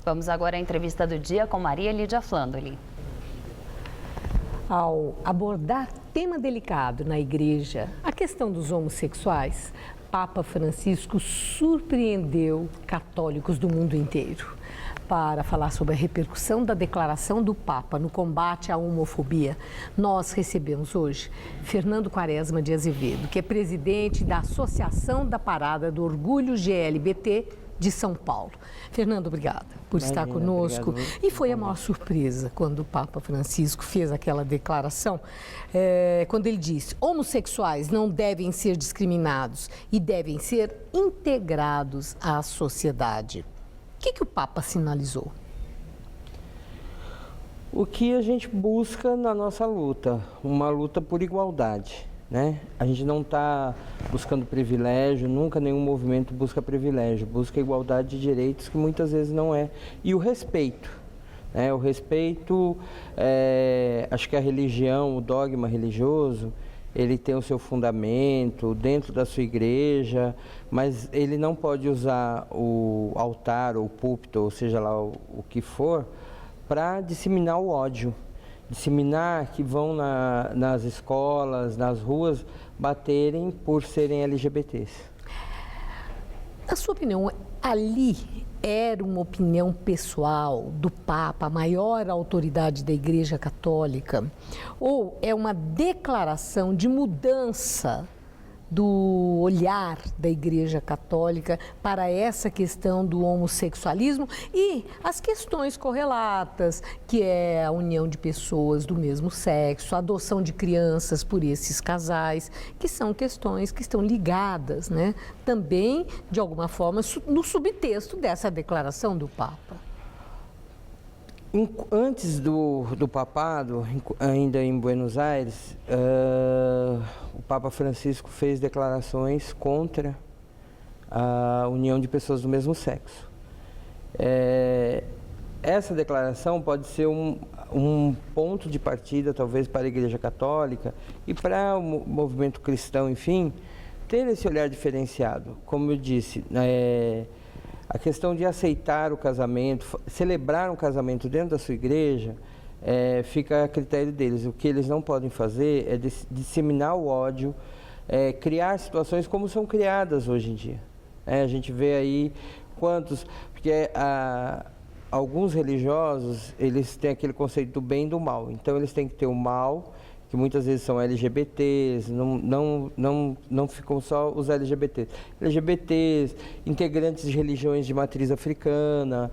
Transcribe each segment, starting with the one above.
Vamos agora à entrevista do dia com Maria Lídia Flandoli. Ao abordar tema delicado na igreja, a questão dos homossexuais, Papa Francisco surpreendeu católicos do mundo inteiro. Para falar sobre a repercussão da declaração do Papa no combate à homofobia, nós recebemos hoje Fernando Quaresma de Azevedo, que é presidente da Associação da Parada do Orgulho GLBT de São Paulo. Fernando, obrigada por estar conosco. E foi a maior surpresa quando o Papa Francisco fez aquela declaração, quando ele disse: homossexuais não devem ser discriminados e devem ser integrados à sociedade. O que o Papa sinalizou? O que a gente busca na nossa luta, uma luta por igualdade, né? A gente não está buscando privilégio, nunca nenhum movimento busca privilégio, busca igualdade de direitos, que muitas vezes não é. E o respeito, né? O respeito, acho que a religião, o dogma religioso, ele tem o seu fundamento dentro da sua igreja, mas ele não pode usar o altar ou o púlpito, ou seja lá o que for, para disseminar o ódio. Disseminar que vão nas escolas, nas ruas, baterem por serem LGBTs. Na sua opinião, ali era uma opinião pessoal do Papa, a maior autoridade da Igreja Católica, ou é uma declaração de mudança do olhar da Igreja Católica para essa questão do homossexualismo e as questões correlatas, que é a união de pessoas do mesmo sexo, a adoção de crianças por esses casais, que são questões que estão ligadas, né, também, de alguma forma, no subtexto dessa declaração do Papa? Antes do papado, ainda em Buenos Aires, o Papa Francisco fez declarações contra a união de pessoas do mesmo sexo. Essa declaração pode ser um ponto de partida, talvez, para a Igreja Católica e para o movimento cristão, enfim, ter esse olhar diferenciado. Como eu disse, a questão de aceitar o casamento, celebrar um casamento dentro da sua igreja, fica a critério deles. O que eles não podem fazer é disseminar o ódio, criar situações como são criadas hoje em dia. A gente vê aí porque alguns religiosos, eles têm aquele conceito do bem e do mal. Então eles têm que ter o mal, que muitas vezes são LGBTs, não ficam só os LGBTs. LGBTs, integrantes de religiões de matriz africana,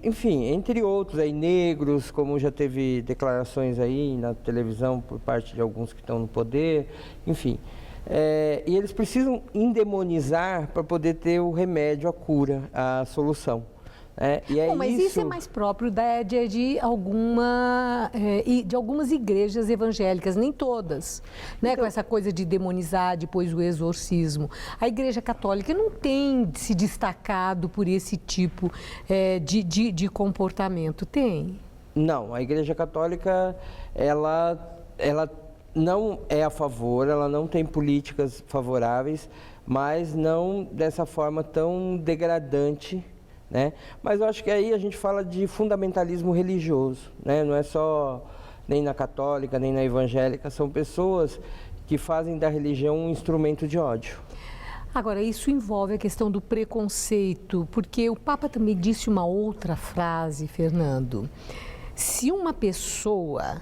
enfim, entre outros, aí, negros, como já teve declarações aí na televisão por parte de alguns que estão no poder, enfim. E eles precisam endemonizar para poder ter o remédio, a cura, a solução. Mas isso é mais próprio de algumas igrejas evangélicas, nem todas, né? Então, com essa coisa de demonizar depois o exorcismo. A Igreja Católica não tem se destacado por esse tipo de comportamento, tem? Não, a Igreja Católica, ela não é a favor, ela não tem políticas favoráveis, mas não dessa forma tão degradante, né? Mas eu acho que aí a gente fala de fundamentalismo religioso, né? Não é só nem na católica, nem na evangélica, são pessoas que fazem da religião um instrumento de ódio. Agora, isso envolve a questão do preconceito, porque o Papa também disse uma outra frase, Fernando. Se uma pessoa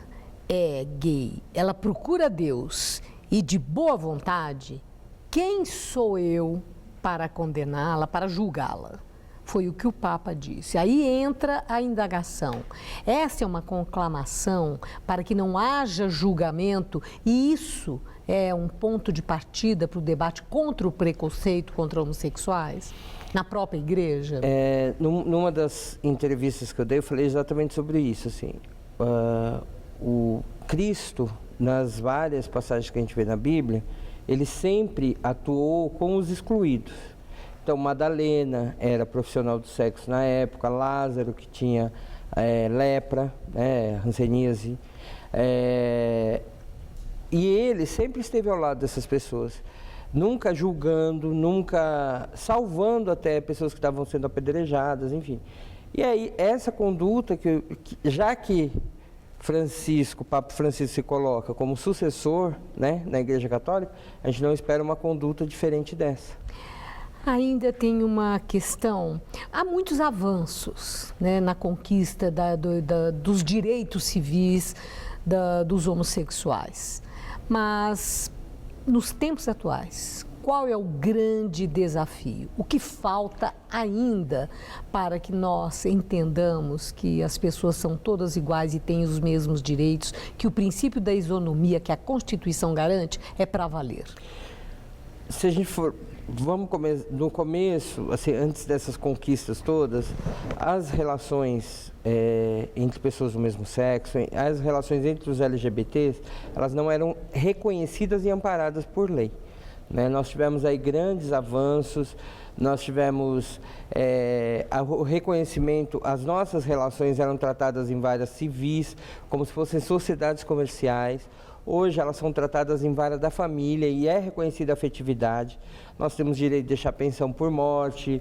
é gay, ela procura Deus e de boa vontade, quem sou eu para condená-la, para julgá-la? Foi o que o Papa disse. Aí entra a indagação. Essa é uma conclamação para que não haja julgamento e isso é um ponto de partida para o debate contra o preconceito contra homossexuais na própria igreja? Numa das entrevistas que eu dei, eu falei exatamente sobre isso. Assim, o Cristo, nas várias passagens que a gente vê na Bíblia, ele sempre atuou com os excluídos. Então, Madalena era profissional do sexo na época, Lázaro, que tinha lepra, hanseníase, e ele sempre esteve ao lado dessas pessoas, nunca julgando, nunca salvando até pessoas que estavam sendo apedrejadas, enfim. E aí, essa conduta, já que o Papa Francisco se coloca como sucessor, né, na Igreja Católica, a gente não espera uma conduta diferente dessa. Ainda tem uma questão, há muitos avanços, né, na conquista dos direitos civis dos homossexuais, mas nos tempos atuais, qual é o grande desafio? O que falta ainda para que nós entendamos que as pessoas são todas iguais e têm os mesmos direitos, que o princípio da isonomia que a Constituição garante é para valer? Se a gente for, no começo, assim, antes dessas conquistas todas, as relações entre pessoas do mesmo sexo, as relações entre os LGBTs, elas não eram reconhecidas e amparadas por lei. Né? Nós tivemos aí grandes avanços, nós tivemos o reconhecimento, as nossas relações eram tratadas em varas civis, como se fossem sociedades comerciais. Hoje elas são tratadas em vara da família e é reconhecida a afetividade. Nós temos direito de deixar pensão por morte,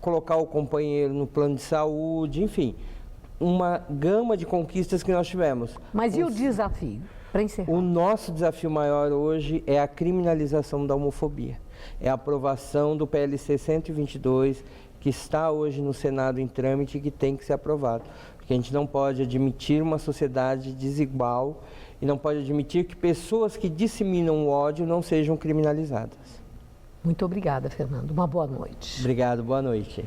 colocar o companheiro no plano de saúde, enfim, uma gama de conquistas que nós tivemos. Mas e o desafio? Para encerrar. O nosso desafio maior hoje é a criminalização da homofobia. É a aprovação do PLC 122, que está hoje no Senado em trâmite e que tem que ser aprovado. Porque a gente não pode admitir uma sociedade desigual e não pode admitir que pessoas que disseminam o ódio não sejam criminalizadas. Muito obrigada, Fernando. Uma boa noite. Obrigado, boa noite.